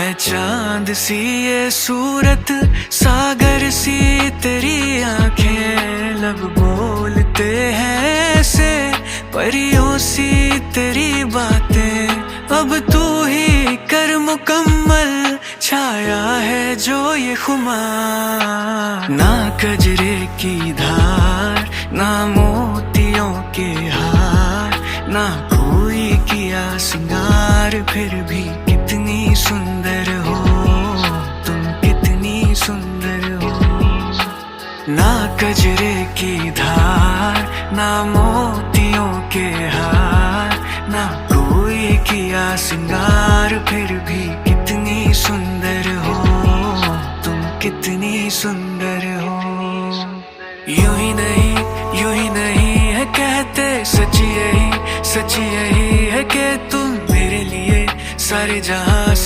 है चांद सी ये सूरत, सागर सी तेरी आंखें, लब बोलते हैं ऐसे परियों सी तेरी बातें। अब तू ही कर मुकम्मल छाया है जो ये खुमार। ना कजरे की धार, ना मोतियों के हार, ना कोई किया सिंगार, फिर भी कितनी सुंदर हो तुम, कितनी सुंदर हो। ना कजरे की धार, ना मोतियों के हार, ना कोई किया सिंगार, फिर भी कितनी सुंदर हो तुम, कितनी सुंदर हो। यूं ही नहीं है कहते, सच यही है कि तुम मेरे लिए सारे जहां से